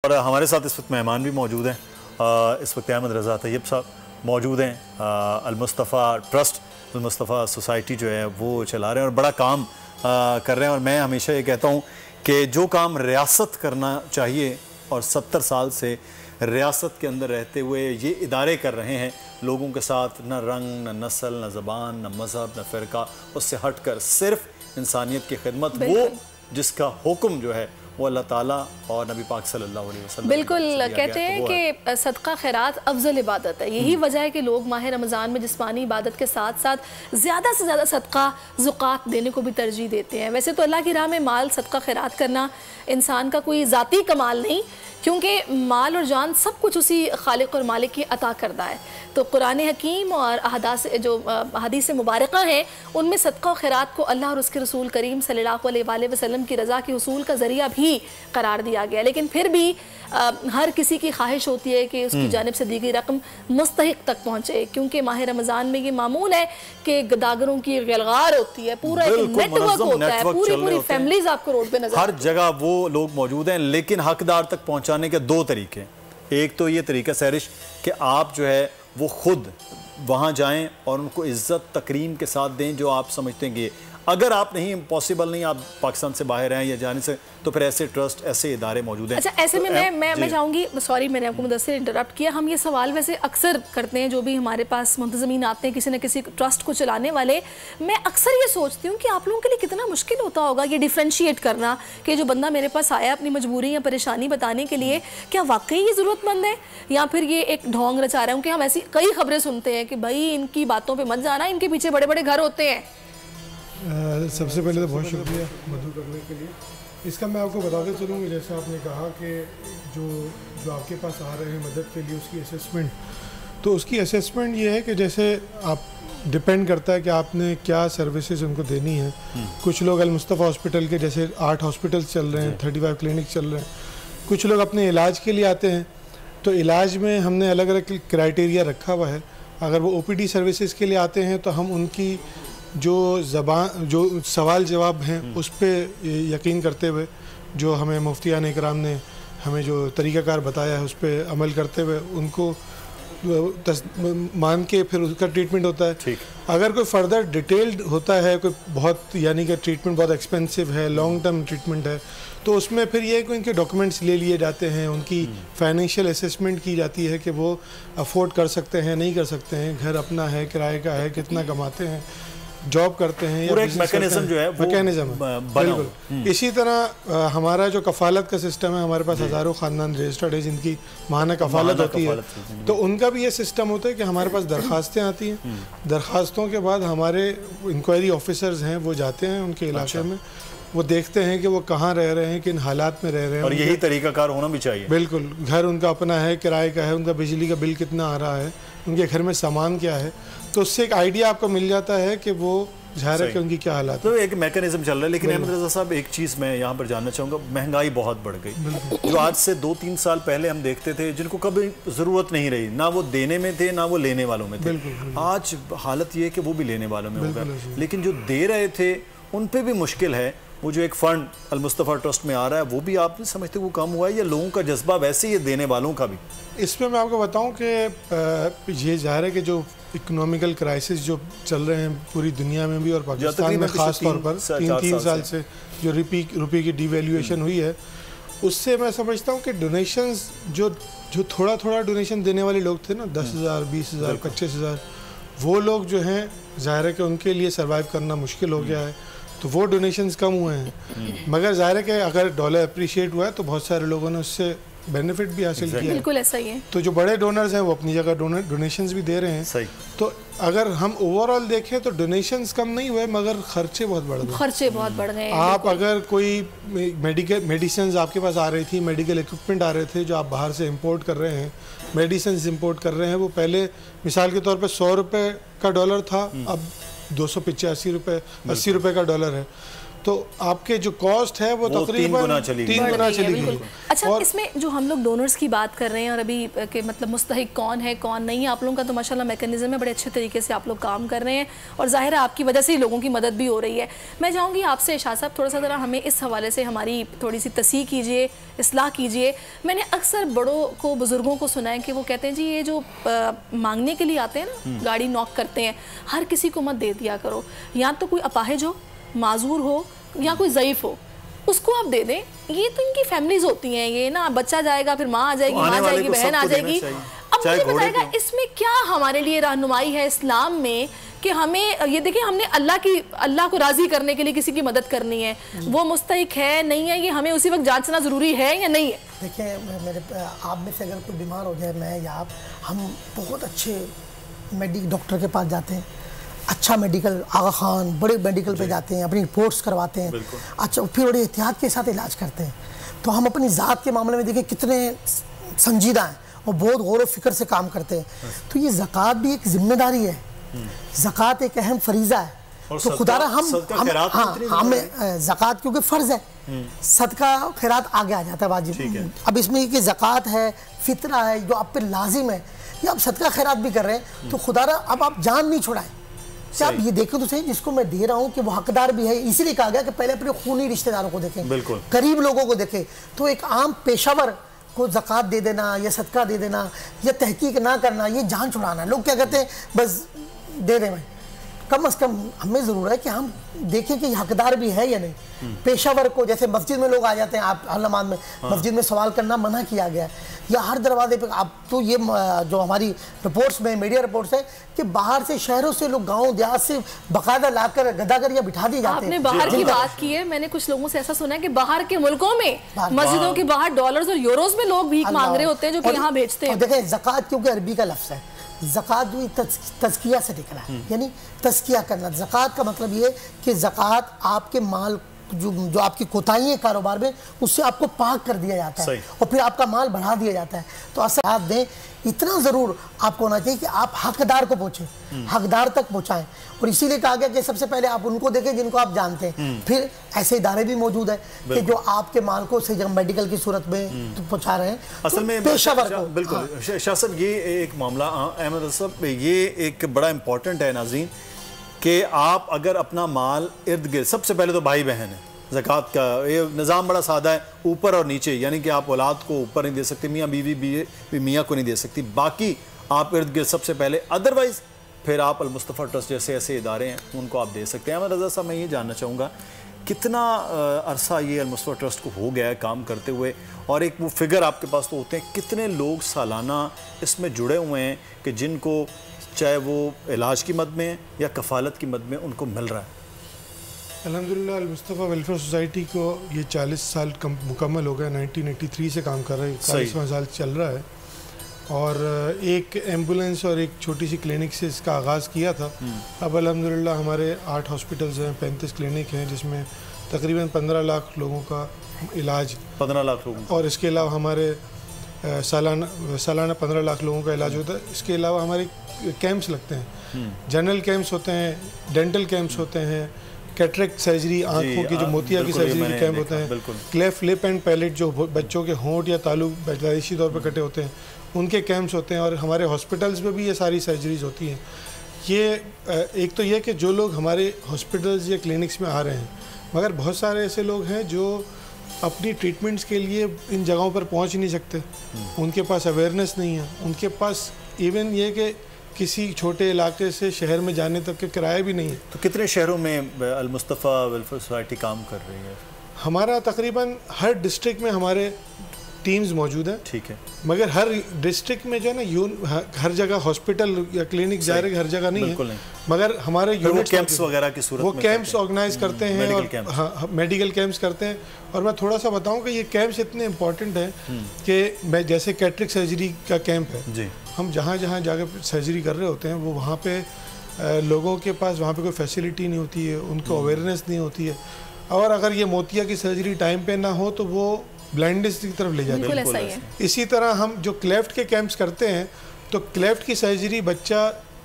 और हमारे साथ इस वक्त मेहमान भी मौजूद हैं। इस वक्त अहमद रज़ा तैयब साहब मौजूद हैं। अल-मुस्तफ़ा ट्रस्ट, अल-मुस्तफ़ा सोसाइटी जो है वो चला रहे हैं और बड़ा काम कर रहे हैं। और मैं हमेशा ये कहता हूँ कि जो काम रियासत करना चाहिए और 70 साल से रियासत के अंदर रहते हुए ये इदारे कर रहे हैं, लोगों के साथ न रंग, न नस्ल, न ज़बान, न मज़हब, न फ़िरका, उससे हट कर सिर्फ इंसानियत की खिदमत, वो जिसका हुक्म जो है वो अल्लाह ताला और नबी पाक सल्लल्लाहु अलैहि वसल्लम बिल्कुल कहते हैं कि सदका खैरात अफजल इबादत है। यही वजह है कि लोग माह रमज़ान में जिस्मानी इबादत के साथ साथ ज़्यादा से ज़्यादा सदका ज़ुकात देने को भी तरजीह देते हैं। वैसे तो अल्लाह की राह में माल सदका खैरात करना इंसान का कोई ज़ाती कमाल नहीं, क्योंकि माल और जान सब कुछ उसी खालिक और मालिक की अता करदा है। तो कुरान हकीम और हदीस मुबारक़ा हैं, उनमें सदका खैरात को अल्लाह और उसके रसूल करीम सल्लल्लाहु अलैहि वसल्लम की रज़ा के हुसूल का ज़रिया भी करार दिया गया। लेकिन फिर भी हर किसी की ख्वाहिश होती है कि उसकी जानिब से दी गई रकम मुस्तहिक तक पहुँचे, क्योंकि माह रमज़ान में ये मामूल है कि गदागरों की गलगार होती है, पूरा एक नेटवर्क होता है, पूरी फैमिलीज आपको रोड पे नजर हर जगह वो लोग मौजूद हैं। लेकिन हकदार तक पहुँचाने के दो तरीके, एक तो ये तरीका सैरिश कि आप जो है वो खुद वहाँ जाएं और उनको इज्जत तकरीम के साथ दें जो आप समझते हैं कि अगर आप नहीं, पॉसिबल नहीं, आप पाकिस्तान से बाहर हैं या जाने से, तो फिर ऐसे ट्रस्ट, ऐसे इदारे मौजूद हैं। अच्छा, ऐसे में मैं चाहूँगी, सॉरी मैंने आपको मुद्दे से इंटरप्ट किया, हम ये सवाल वैसे अक्सर करते हैं जो भी हमारे पास मुंतज़मीन आते हैं किसी न किसी ट्रस्ट को चलाने वाले। मैं अक्सर ये सोचती हूँ कि आप लोगों के लिए कितना मुश्किल होता होगा ये डिफ्रेंशिएट करना कि जो बंदा मेरे पास आया अपनी मजबूरी या परेशानी बताने के लिए, क्या वाकई ये ज़रूरतमंद है या फिर ये एक ढोंग रचा रहा हूँ। कि हम ऐसी कई खबरें सुनते हैं कि भाई इनकी बातों पर मत जाना, इनके पीछे बड़े बड़े घर होते हैं। सबसे पहले तो बहुत शुक्रिया मदद करने के लिए। इसका मैं आपको बताते चलूँगी, जैसे आपने कहा कि जो आपके पास आ रहे हैं मदद के लिए उसकी असेसमेंट, तो उसकी असेसमेंट ये है कि जैसे आप डिपेंड करता है कि आपने क्या सर्विसेज उनको देनी है। कुछ लोग अल-मुस्तफ़ा हॉस्पिटल के जैसे 8 हॉस्पिटल्स चल रहे हैं, 35 क्लिनिक चल रहे हैं। कुछ लोग अपने इलाज के लिए आते हैं, तो इलाज में हमने अलग अलग क्राइटेरिया रखा हुआ है। अगर वो OPD सर्विसेज के लिए आते हैं तो हम उनकी जो सवाल जवाब हैं उस पर यकीन करते हुए, जो हमें मुफ्तियान इकराम ने हमें जो तरीक़ाकार बताया है उस पर अमल करते हुए उनको मान के फिर उसका ट्रीटमेंट होता है। ठीक। अगर कोई फर्दर डिटेल्ड होता है, कोई बहुत यानी कि ट्रीटमेंट बहुत एक्सपेंसिव है, लॉन्ग टर्म ट्रीटमेंट है, तो उसमें फिर ये है कि उनके डॉक्यूमेंट्स ले लिए जाते हैं, उनकी फाइनेंशियल असेसमेंट की जाती है कि वो अफोर्ड कर सकते हैं, नहीं कर सकते हैं, घर अपना है, किराए का है, कितना कमाते हैं, जॉब करते हैं, पूरा एक मैकेनिज्म जो है, मैकेनिज्म बिल्कुल। इसी तरह हमारा जो कफालत का सिस्टम है, हमारे पास हज़ारों ख़ानदान रजिस्टर्ड है जिनकी माहाना कफालत होती है, तो उनका भी ये सिस्टम होता है कि हमारे पास दरख्वास्तें आती हैं, दरख्वास्तों के बाद हमारे इंक्वायरी ऑफिसर्स हैं वो जाते हैं उनके इलाके में, वो देखते हैं कि वो कहाँ रह रहे हैं, किन हालात में रह रहे हैं, और यही तरीकाकार होना भी चाहिए। बिल्कुल, घर उनका अपना है, किराए का है, उनका बिजली का बिल कितना आ रहा है, उनके घर में सामान क्या है, तो उससे एक आइडिया आपको मिल जाता है कि वो ज़ाहिर है कि उनकी क्या हालात। तो एक मैकेनिज्म चल रहा है। लेकिन अहमद रज़ा साहब, एक चीज़ मैं यहाँ पर जानना चाहूँगा, महंगाई बहुत बढ़ गई। जो आज से 2-3 साल पहले हम देखते थे जिनको कभी ज़रूरत नहीं रही, ना वो देने में थे ना वो लेने वालों में थे, आज हालत ये है कि वो भी लेने वालों में होगा। लेकिन जो दे रहे थे उन पर भी मुश्किल है। वो जो एक फ़ंड अल-मुस्तफ़ा ट्रस्ट में आ रहा है, वो भी आप समझते वो कम हुआ है या लोगों का जज्बा वैसे ही देने वालों का भी? इसमें मैं आपको बताऊं कि ये ज़ाहिर है कि जो इकोनॉमिकल क्राइसिस जो चल रहे हैं पूरी दुनिया में भी और पाकिस्तान में ख़ास तौर पर 3 साल से जो रुपये की डिवैल्यूएशन हुई है, उससे मैं समझता हूँ कि डोनेशंस जो थोड़ा थोड़ा डोनेशन देने वाले लोग थे ना, 10,000, 20,000, 25,000, वो लोग जो हैं ज़ाहिर है कि उनके लिए सर्वाइव करना मुश्किल हो गया है, तो वो डोनेशंस कम हुए हैं। मगर ज़ाहिर है कि अगर डॉलर अप्रिशिएट हुआ है तो बहुत सारे लोगों ने उससे बेनिफिट भी हासिल किया। बिल्कुल ऐसा ही है। तो जो बड़े डोनर्स हैं वो अपनी जगह डोनेशंस भी दे रहे हैं। सही। तो अगर हम ओवरऑल देखें तो डोनेशंस कम नहीं हुए मगर खर्चे बहुत बढ़ गए। खर्चे बहुत बढ़ गए। आप अगर कोई मेडिसिन आपके पास आ रही थी, मेडिकल इक्विपमेंट आ रहे थे जो आप बाहर से इम्पोर्ट कर रहे हैं, मेडिसिन इम्पोर्ट कर रहे हैं, वो पहले मिसाल के तौर पर 100 रुपये का डॉलर था, अब 285 रुपये 80 रुपये का डॉलर है। तो आपके जो कॉस्ट है वो तकरीबन 3 गुना चली गई। अच्छा, इसमें जो हम लोग डोनर्स की बात कर रहे हैं और अभी के मतलब मुस्तहिक कौन है कौन नहीं है, आप लोगों का तो माशाल्लाह मैकेनिज्म है, बड़े अच्छे तरीके से आप लोग काम कर रहे हैं और जाहिर है आपकी वजह से ही लोगों की मदद भी हो रही है। मैं चाहूँगी आपसे इरशाद साहब थोड़ा सा ज़रा हमें इस हवाले से हमारी थोड़ी सी तसीह कीजिए, इस्लाह कीजिए। मैंने अक्सर बड़ों को बुज़ुर्गों को सुना है कि वो कहते हैं जी ये जो मांगने के लिए आते हैं ना, गाड़ी नॉक करते हैं, हर किसी को मत दे दिया करो, या तो कोई अपाहिज हो, माजूर हो या कोई ज़ईफ़ हो, उसको आप दे दें। ये तो इनकी फैमिलीज होती हैं, ये ना बच्चा जाएगा फिर माँ आ जाएगी, माँ जाएगी, बहन आ जाएगी। अब मुझे बताएगा इसमें क्या हमारे लिए रहनुमाई है इस्लाम में कि हमें ये देखिए हमने अल्लाह को राज़ी करने के लिए किसी की मदद करनी है, वो मुस्तहिक है नहीं है, ये हमें उसी वक्त जांचना ज़रूरी है या नहीं है? देखिए मेरे आप में से अगर कोई बीमार हो जाए, मैं या आप, हम बहुत अच्छे डॉक्टर के पास जाते हैं, अच्छा मेडिकल, आगा खान बड़े मेडिकल पे जाते हैं, अपनी रिपोर्ट्स करवाते हैं, अच्छा फिर बड़ी एहतियात के साथ इलाज करते हैं। तो हम अपनी ज़ात के मामले में देखिए कितने संजीदा हैं और बहुत गौर व फिक्र से काम करते हैं। तो ये ज़कात भी एक जिम्मेदारी है, ज़कात एक अहम फरीज़ा है। तो खुदारा हमें ज़कात क्योंकि फ़र्ज़ है, सदका खैरात आगे आ जाता है वाजिब। अब इसमें कि ज़कात है, फितरा है, जो आप पे लाजिम है, या आप सदका खैरात भी कर रहे हैं, तो खुदारा अब आप जान नहीं छुड़ाएं। क्या आप ये देखें तो सही, जिसको मैं दे रहा हूँ कि वो हकदार भी है, इसीलिए कहा गया कि पहले अपने खूनी रिश्तेदारों को देखें, करीब लोगों को देखें। तो एक आम पेशावर को ज़कात दे देना या सदका दे देना या तहकीक ना करना, ये जान छुड़ाना। लोग क्या कहते हैं बस दे दें, कम से कम हमें ज़रूर है कि हम देखें कि हकदार भी है या नहीं। पेशावर को, जैसे मस्जिद में लोग आ जाते हैं, आप हर नमाज में मस्जिद में सवाल करना मना किया गया है, या हर दरवाजे पे आप तो ये जो हमारी रिपोर्ट्स में मीडिया रिपोर्ट्स है कि बाहर से शहरों से लोग गाँव देहात से बाकायदा लाकर गदागर या बिठा दी जाते हैं। आपने बाहर की बात की है, मैंने कुछ लोगों से ऐसा सुना है कि बाहर के मुल्कों में मस्जिदों के बाहर डॉलर्स और यूरोज में लोग भीख मांग रहे होते हैं जो कि यहाँ बेचते हैं। देखें ज़कात क्योंकि अरबी का लफ्ज़ है, ज़कात भी तज़किया से निकला है, यानी तज़किया करना। ज़कात का मतलब ये कि ज़कात आपके माल जो आपकी कोताही है कारोबार में, उससे आपको पाक कर दिया जाता है और फिर आपका माल बढ़ा दिया जाता है। तो असर दें, इतना ज़रूर आपको होना चाहिए कि आप हकदार को पहुँचें, हकदार तक पहुँचाएं। और इसीलिए कहा गया कि सबसे पहले आप उनको देखें जिनको आप जानते हैं। फिर ऐसे इदारे भी मौजूद है कि जो आपके माल को सही जगह मेडिकल की सूरत में पहुँचा रहे हैं, असल में पेशावर को। बिल्कुल शाह साहब, ये एक मामला अहमद साहब, ये एक बड़ा इंपॉर्टेंट है नाज़रीन, कि आप अगर अपना माल इर्द गिर्द, सबसे पहले तो भाई बहन है, ज़कात का ये निज़ाम बड़ा सादा है, ऊपर और नीचे, यानी कि आप औलाद को ऊपर नहीं दे सकते, मियाँ बीवी भी मियाँ को नहीं दे सकती, बाकी आप इर्द गिर्द सबसे पहले, अदरवाइज़ फिर आप अल-मुस्तफ़ा ट्रस्ट जैसे ऐसे इदारे हैं उनको आप दे सकते हैं। अहमद रज़ा साहब, मैं ये जानना चाहूँगा कितना अरसा ये अल-मुस्तफ़ा ट्रस्ट को हो गया है काम करते हुए, और एक वो फिगर आपके पास तो होते हैं, कितने लोग सालाना इसमें जुड़े हुए हैं कि जिनको चाहे वो इलाज की मद में या कफ़ालत की मद में उनको मिल रहा है? अल्हम्दुलिल्लाह अल-मुस्तफ़ा वेलफेयर सोसाइटी को ये 40 साल मुकम्मल हो गया, 1983 से काम कर रहा है, 40वां साल चल रहा है। और एक एम्बुलेंस और एक छोटी सी क्लिनिक से इसका आगाज़ किया था। अब अल्हम्दुलिल्लाह हमारे 8 हॉस्पिटल्स हैं, 35 क्लिनिक हैं, जिसमें तकरीबन 15 लाख लोगों का इलाज, 15 लाख लोगों, और इसके अलावा हमारे सालाना 15 लाख लोगों का इलाज होता है। इसके अलावा हमारे कैंप्स लगते हैं, जनरल कैंप्स होते हैं, डेंटल कैंप्स होते हैं, कैटरेक्ट सर्जरी, आंखों की जो मोतिया की सर्जरी के कैंप होते हैं, क्लेफ्ट लिप एंड पैलेट जो बच्चों के होंठ या तालु पैदाइशी तौर पर कटे होते हैं, उनके कैंप्स होते हैं। और हमारे हॉस्पिटल्स में भी ये सारी सर्जरीज होती हैं। ये एक तो ये कि जो लोग हमारे हॉस्पिटल्स या क्लिनिक्स में आ रहे हैं, मगर बहुत सारे ऐसे लोग हैं जो अपनी ट्रीटमेंट्स के लिए इन जगहों पर पहुंच नहीं सकते, उनके पास अवेयरनेस नहीं है, उनके पास इवन ये कि किसी छोटे इलाके से शहर में जाने तक के किराए भी नहीं है। तो कितने शहरों में अल-मुस्तफ़ा वेलफेयर सोसाइटी काम कर रही है? हमारा तकरीबन हर डिस्ट्रिक्ट में हमारे टीम्स मौजूद हैं। ठीक है, मगर हर डिस्ट्रिक्ट में जो है ना, हर जगह हॉस्पिटल या क्लिनिक जाहिर हर जगह नहीं है, मगर हमारे यूनिट कैंप्स वगैरह की सूरत वो कैंप्स ऑर्गेनाइज करते हैं और हाँ मेडिकल कैंप्स करते हैं। और मैं थोड़ा सा बताऊं कि ये कैंप्स इतने इम्पोर्टेंट हैं कि मैं जैसे कैटरेक्ट सर्जरी का कैंप है जी, हम जहाँ जहाँ जाकर सर्जरी कर रहे होते हैं वो वहाँ पे लोगों के पास वहाँ पे कोई फैसिलिटी नहीं होती है, उनको अवेयरनेस नहीं होती है, और अगर ये मोतिया की सर्जरी टाइम पे ना हो तो वो ब्लाइंडनेस की तरफ ले जाते हैं। इसी तरह हम जो क्लेफ्ट के कैंप्स करते हैं, तो क्लेफ्ट की सर्जरी बच्चा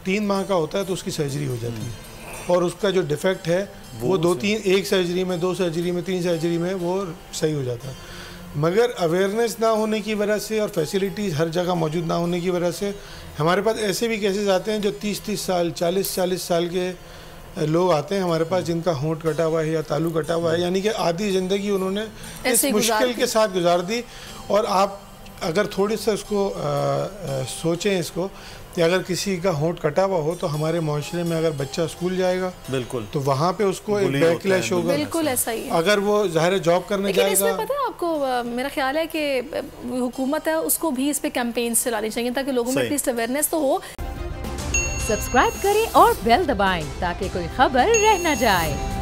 3 माह का होता है तो उसकी सर्जरी हो जाती है, और उसका जो डिफेक्ट है वो 2-3 एक सर्जरी में, 2 सर्जरी में, 3 सर्जरी में वो सही हो जाता है। मगर अवेयरनेस ना होने की वजह से और फैसिलिटीज़ हर जगह मौजूद ना होने की वजह से हमारे पास ऐसे भी केसेस आते हैं जो 30-30 साल, 40-40 साल के लोग आते हैं हमारे पास जिनका होंठ कटा हुआ है या तालू कटा हुआ है, यानी कि आधी ज़िंदगी उन्होंने इस मुश्किल के साथ गुजार दी। और आप अगर थोड़ी सा उसको सोचें इसको कि अगर किसी का होंठ कटा हुआ हो तो हमारे माशरे में अगर बच्चा स्कूल जाएगा बिल्कुल तो वहाँ पे उसको एक बैकलैश होगा। बिल्कुल ऐसा ही है। अगर वो ज़ाहिर जॉब करने जाएगा। इसमें पता है आपको, मेरा ख्याल है कि हुकूमत है उसको भी इस पे कैंपेन्स चलानी चाहिए ताकि लोगों में एटलीस्ट अवेयरनेस तो हो। सब्सक्राइब करें और बेल दबाएं ताकि कोई खबर रह न जाए।